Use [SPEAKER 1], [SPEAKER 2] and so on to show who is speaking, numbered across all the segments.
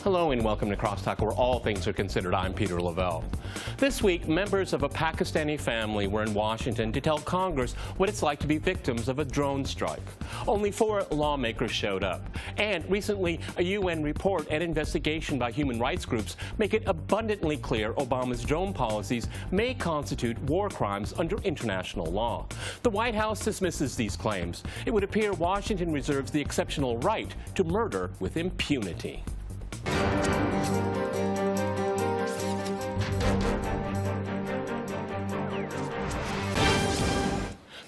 [SPEAKER 1] Hello and welcome to Crosstalk, where all things are considered. I'm Peter Lavelle. This week, members of a Pakistani family were in Washington to tell Congress what it's like to be victims of a drone strike. Only 4 lawmakers showed up. And recently, a UN report and investigation by human rights groups make it abundantly clear Obama's drone policies may constitute war crimes under international law. The White House dismisses these claims. It would appear Washington reserves the exceptional right to murder with impunity.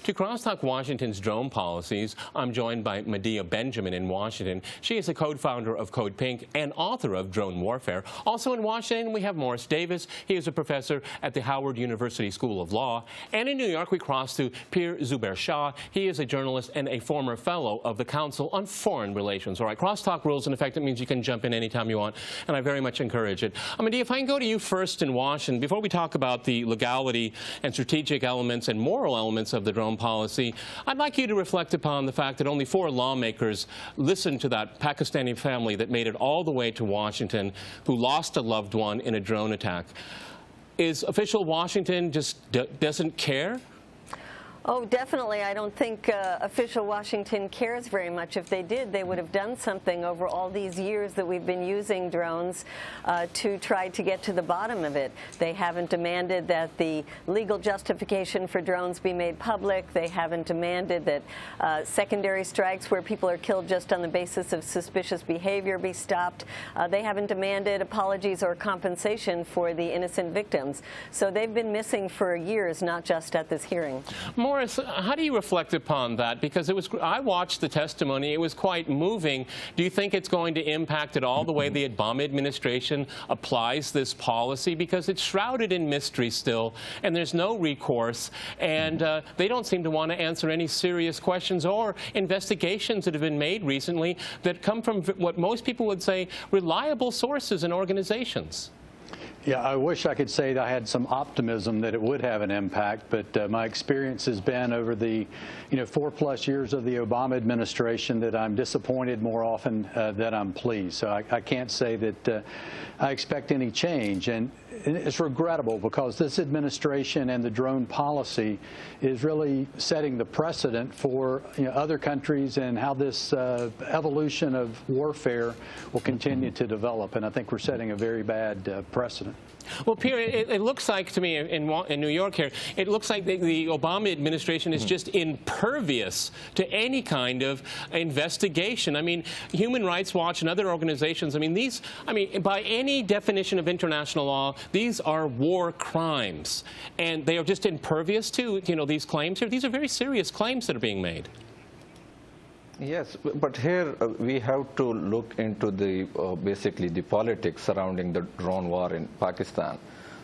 [SPEAKER 1] To Crosstalk Washington's drone policies, I'm joined by Medea Benjamin in Washington. She is a co-founder of Code Pink and author of Drone Warfare. Also in Washington, we have Morris Davis. He is a professor at the Howard University School of Law. And in New York, we cross to Pir Zubair Shah. He is a journalist and a former fellow of the Council on Foreign Relations. All right, Crosstalk rules in effect. It means you can jump in anytime you want, and I very much encourage it. Medea, if I can go to you first in Washington, before we talk about the legality and strategic elements and moral elements of the drone policy, I'd like you to reflect upon the fact that only 4 lawmakers listened to that Pakistani family that made it all the way to Washington, who lost a loved one in a drone attack. Is official Washington just doesn't care?
[SPEAKER 2] Oh, definitely. I don't think official Washington cares very much. If they did, they would have done something over all these years that we've been using drones to try to get to the bottom of it. They haven't demanded that the legal justification for drones be made public. They haven't demanded that secondary strikes where people are killed just on the basis of suspicious behavior be stopped. They haven't demanded apologies or compensation for the innocent victims. So they've been missing for years, not just at this hearing.
[SPEAKER 1] Morris, how do you reflect upon that? Because I watched the testimony. It was quite moving. Do you think it's going to impact at all the way the Obama administration applies this policy? Because it's shrouded in mystery still, and there's no recourse, and they don't seem to want to answer any serious questions or investigations that have been made recently that come from what most people would say reliable sources and organizations.
[SPEAKER 3] Yeah, I wish I could say that I had some optimism that it would have an impact, but my experience has been over the 4+ years of the Obama administration that I'm disappointed more often than I'm pleased. So I can't say that I expect any change. And it's regrettable because this administration and the drone policy is really setting the precedent for other countries and how this evolution of warfare will continue to develop. And I think we're setting a very bad precedent.
[SPEAKER 1] Well, Pierre, it looks like to me in New York here, it looks like the Obama administration is just impervious to any kind of investigation. I mean, Human Rights Watch and other organizations, by any definition of international law, these are war crimes. And they are just impervious to, these claims here. These are very serious claims that are being made.
[SPEAKER 4] Yes, but here we have to look into the basically the politics surrounding the drone war in Pakistan.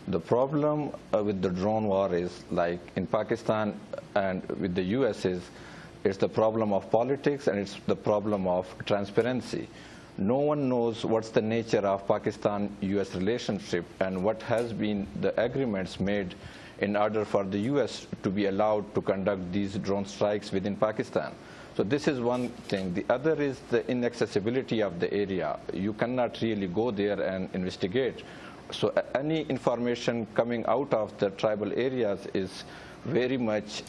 [SPEAKER 4] The problem with the drone war is, like in Pakistan and with the US, it's the problem of politics and it's the problem of transparency. No one knows what's the nature of Pakistan-US relationship and what has been the agreements made in order for the US to be allowed to conduct these drone strikes within Pakistan. So this is one thing. The other is the inaccessibility of the area. You cannot really go there and investigate. So any information coming out of the tribal areas is very much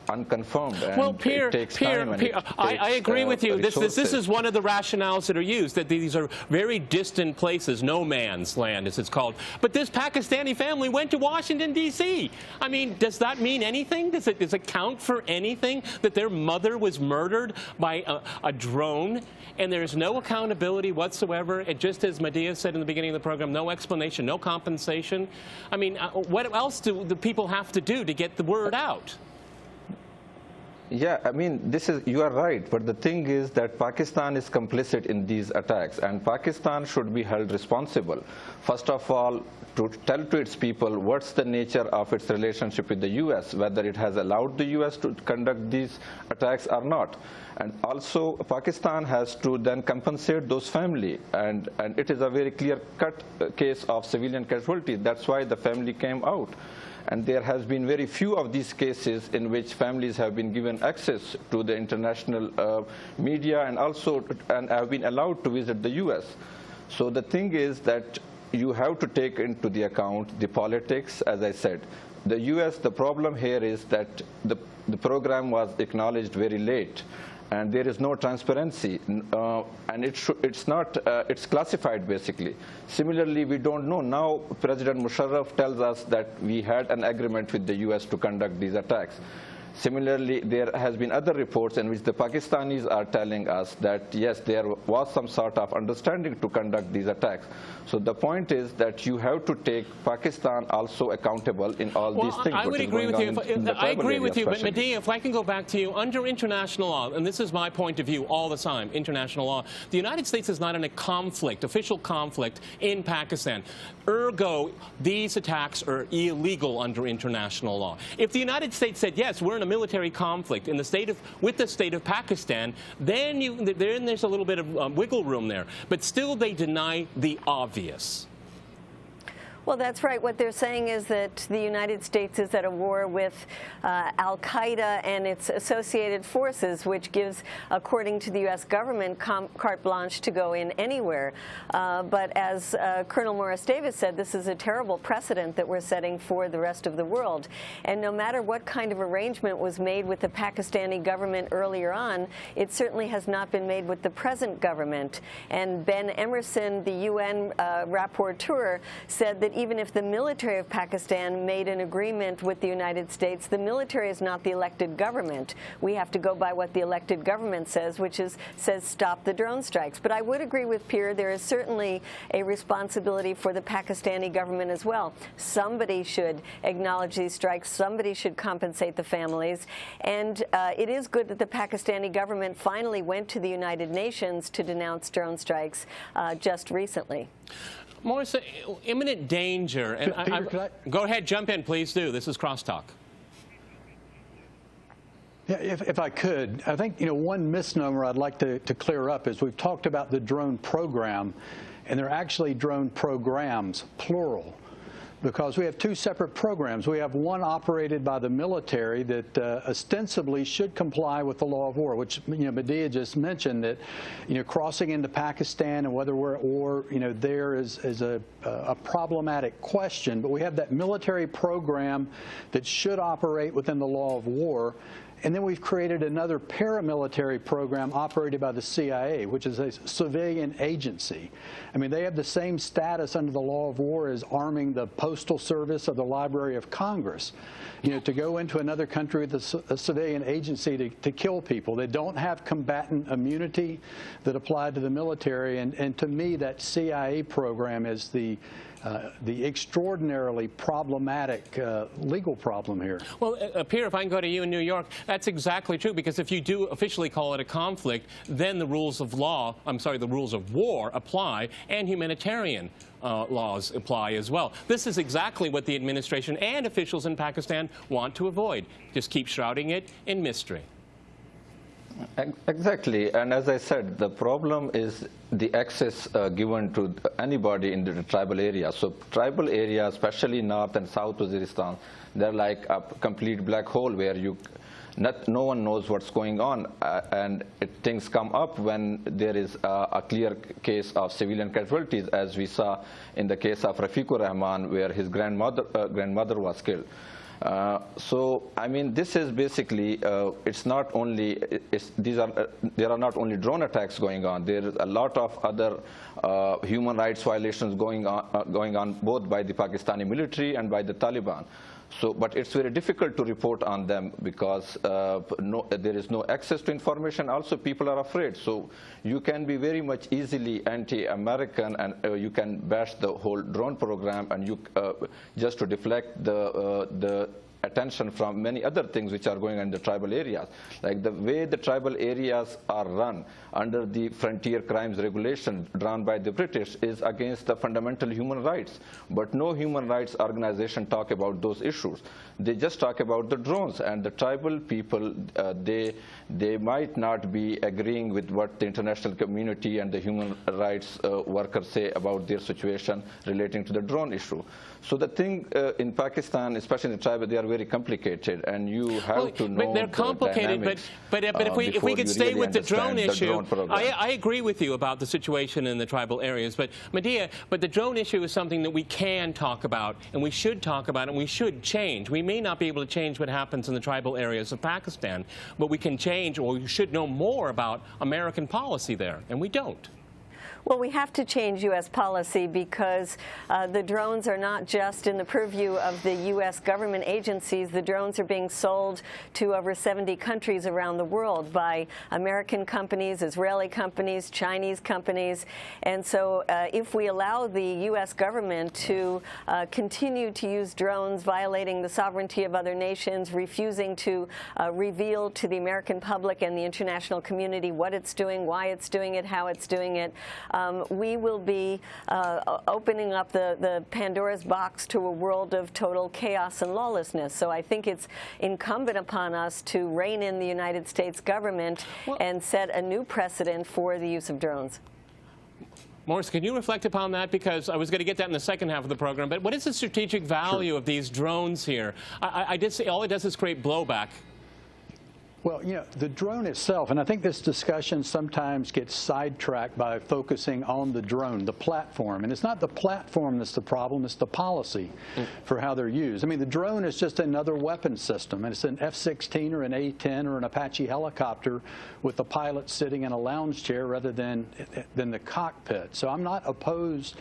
[SPEAKER 4] unconfirmed, and it takes time.
[SPEAKER 1] I agree with you. This is one of the rationales that are used, that these are very distant places, no man's land, as it's called. But this Pakistani family went to Washington, D.C. I mean, does that mean anything? Does it count for anything that their mother was murdered by a drone, and there's no accountability whatsoever? And just as Medea said in the beginning of the program, no explanation, no compensation. I mean, what else do the people have to do to get the word out?
[SPEAKER 4] Yeah, I mean, you are right, but the thing is that Pakistan is complicit in these attacks, and Pakistan should be held responsible. First of all, to tell to its people what's the nature of its relationship with the US, whether it has allowed the US to conduct these attacks or not. And also, Pakistan has to then compensate those families, and it is a very clear-cut case of civilian casualty. That's why the family came out. And there has been very few of these cases in which families have been given access to the international media and also have been allowed to visit the US. So the thing is that you have to take into the account the politics, as I said. The U.S., the problem here is that the program was acknowledged very late, and there is no transparency, and it's classified basically. Similarly, we don't know. Now President Musharraf tells us that we had an agreement with the U.S. to conduct these attacks. Similarly, there has been other reports in which the Pakistanis are telling us that, yes, there was some sort of understanding to conduct these attacks. So the point is that you have to take Pakistan also accountable in all these things.
[SPEAKER 1] I would agree with you. I agree with you, but
[SPEAKER 4] especially.
[SPEAKER 1] Medea, if I can go back to you, under international law, and this is my point of view all the time, international law, the United States is not in a conflict, official conflict in Pakistan. Ergo, these attacks are illegal under international law. If the United States said, yes, we're in a military conflict with the state of Pakistan, then there's a little bit of wiggle room there. But still, they deny the obvious.
[SPEAKER 2] Well, that's right. What they're saying is that the United States is at a war with al-Qaeda and its associated forces, which gives, according to the U.S. government, carte blanche to go in anywhere. But as Colonel Morris Davis said, this is a terrible precedent that we're setting for the rest of the world. And no matter what kind of arrangement was made with the Pakistani government earlier on, it certainly has not been made with the present government. And Ben Emerson, the UN rapporteur, said that even if the military of Pakistan made an agreement with the United States, the military is not the elected government. We have to go by what the elected government says, which says stop the drone strikes. But I would agree with Pierre, there is certainly a responsibility for the Pakistani government as well. Somebody should acknowledge these strikes. Somebody should compensate the families. And it is good that the Pakistani government finally went to the United Nations to denounce drone strikes just recently.
[SPEAKER 1] Morris, imminent danger. And
[SPEAKER 3] Peter,
[SPEAKER 1] go ahead, jump in, please do. This is Crosstalk.
[SPEAKER 3] Yeah, if I could, I think one misnomer I'd like to clear up is we've talked about the drone program, and they're actually drone programs, plural, because we have two separate programs. We have one operated by the military that ostensibly should comply with the law of war, which Medea just mentioned, that crossing into Pakistan and whether we're at war there is a problematic question. But we have that military program that should operate within the law of war. And then we've created another paramilitary program operated by the CIA, which is a civilian agency. I mean, they have the same status under the law of war as arming the Postal Service or the Library of Congress. To go into another country with a civilian agency to kill people. They don't have combatant immunity that applied to the military. And to me, that CIA program is the extraordinarily problematic legal problem here.
[SPEAKER 1] Well, Pierre, if I can go to you in New York, that's exactly true, because if you do officially call it a conflict, then the rules of law, the rules of war apply, and humanitarian laws apply as well. This is exactly what the administration and officials in Pakistan want to avoid. Just keep shrouding it in mystery.
[SPEAKER 4] Exactly, and as I said, the problem is the access given to anybody in the tribal area. So tribal areas, especially North and South Waziristan, they're like a complete black hole where no one knows what's going on, and things come up when there is a clear case of civilian casualties, as we saw in the case of Rafiqur Rahman, where his grandmother was killed. So, I mean, this is basically, it's not only, there are not only drone attacks going on, there is a lot of other human rights violations going on both by the Pakistani military and by the Taliban. So, but it's very difficult to report on them because there is no access to information. Also, people are afraid. So you can be very much easily anti-American, and you can bash the whole drone program, and just to deflect the attention from many other things which are going on in the tribal areas. Like the way the tribal areas are run under the frontier crimes regulation drawn by the British is against the fundamental human rights. But no human rights organization talk about those issues. They just talk about the drones, and the tribal people, they might not be agreeing with what the international community and the human rights workers say about their situation relating to the drone issue. So the thing in Pakistan, especially in the tribe, they are very complicated, and you have to know
[SPEAKER 1] but they're complicated. But if we could stay with the drone issue, I agree with you about the situation in the tribal areas. But Medea, the drone issue is something that we can talk about, and we should talk about, and we should change. We may not be able to change what happens in the tribal areas of Pakistan, but we can change, or we should know more about American policy there, and we don't.
[SPEAKER 2] Well, we have to change U.S. policy because the drones are not just in the purview of the U.S. government agencies. The drones are being sold to over 70 countries around the world by American companies, Israeli companies, Chinese companies. And so if we allow the U.S. government to continue to use drones, violating the sovereignty of other nations, refusing to reveal to the American public and the international community what it's doing, why it's doing it, how it's doing it, we will be opening up the Pandora's box to a world of total chaos and lawlessness. So I think it's incumbent upon us to rein in the United States government and set a new precedent for the use of drones.
[SPEAKER 1] Morris, can you reflect upon that? Because I was going to get that in the second half of the program. But what is the strategic value of these drones here? I did say all it does is create blowback.
[SPEAKER 3] Well, you know, the drone itself, and I think this discussion sometimes gets sidetracked by focusing on the drone, the platform. And it's not the platform that's the problem, it's the policy for how they're used. I mean, the drone is just another weapon system, and it's an F-16 or an A-10 or an Apache helicopter with the pilot sitting in a lounge chair rather than the cockpit. So I'm not opposed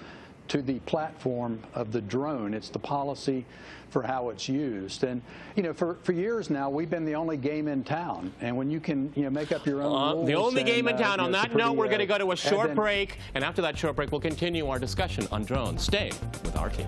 [SPEAKER 3] to the platform of the drone. It's the policy for how it's used. And, you know, for years now, we've been the only game in town. And when you can, you know, make up your own rules.
[SPEAKER 1] The only game in town. On that note, we're going to go to a short break. And after that short break, we'll continue our discussion on drones. Stay with our team.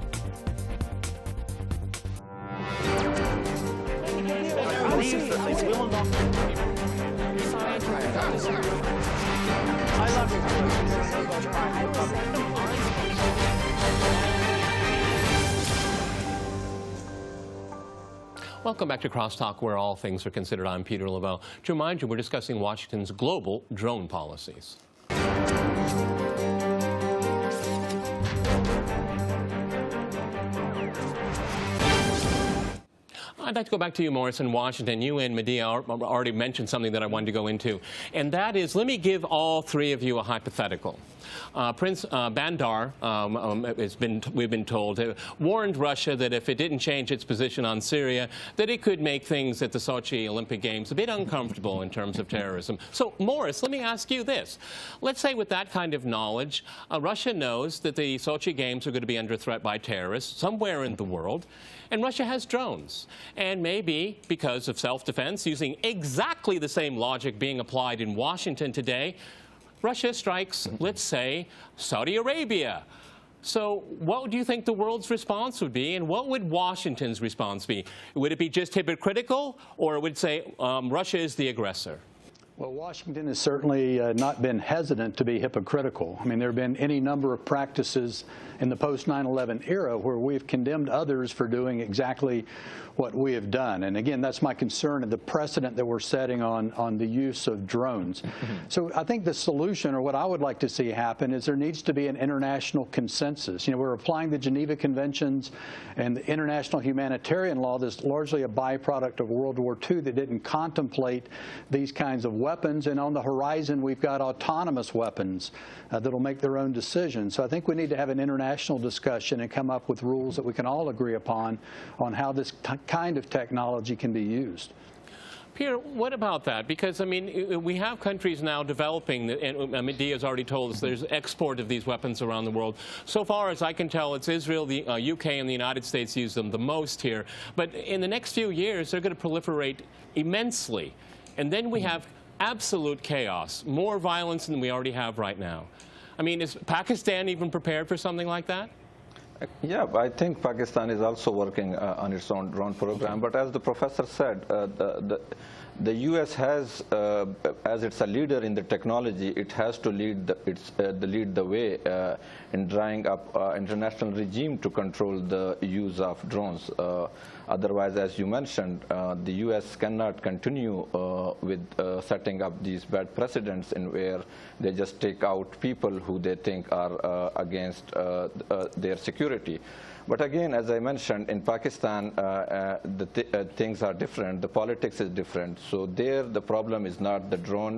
[SPEAKER 1] Welcome back to Crosstalk, where all things are considered. I'm Peter Lavelle. To remind you, we're discussing Washington's global drone policies. I'd like to go back to you, Morris, in Washington. You and Medea already mentioned something that I wanted to go into, and that is, let me give all three of you a hypothetical. Prince Bandar, we've been told, warned Russia that if it didn't change its position on Syria, that it could make things at the Sochi Olympic Games a bit uncomfortable in terms of terrorism. So, Morris, let me ask you this. Let's say with that kind of knowledge, Russia knows that the Sochi Games are going to be under threat by terrorists somewhere in the world, and Russia has drones. And maybe, because of self-defense, using exactly the same logic being applied in Washington today, Russia strikes, let's say, Saudi Arabia. So what do you think the world's response would be, and what would Washington's response be? Would it be just hypocritical, or would it say Russia is the aggressor?
[SPEAKER 3] Well, Washington has certainly not been hesitant to be hypocritical. I mean, there have been any number of practices in the post-9/11 era where we've condemned others for doing exactly what we have done. And again, that's my concern and the precedent that we're setting on the use of drones. So I think the solution, or what I would like to see happen, is there needs to be an international consensus. You know, we're applying the Geneva Conventions and the international humanitarian law that's largely a byproduct of World War II that didn't contemplate these kinds of weapons. And on the horizon, we've got autonomous weapons that'll make their own decisions. So I think we need to have an international discussion and come up with rules that we can all agree upon on how this kind of technology can be used.
[SPEAKER 1] Peter, what about that? Because, I mean, we have countries now developing, and Medea has already told us there's export of these weapons around the world. So far as I can tell, it's Israel, the UK, and the United States use them the most here. But in the next few years, they're going to proliferate immensely. And then we have absolute chaos, more violence than we already have right now. I mean, is Pakistan even prepared for something like that?
[SPEAKER 4] Yeah, I think Pakistan is also working on its own drone program. But as the professor said, the U.S. has, as it's a leader in the technology, it has to lead the way in drawing up international regime to control the use of drones. Otherwise, as you mentioned, the U.S. cannot continue with setting up these bad precedents in where they just take out people who they think are against their security. But again, as I mentioned, in Pakistan, things are different. The politics is different. So there, the problem is not the drone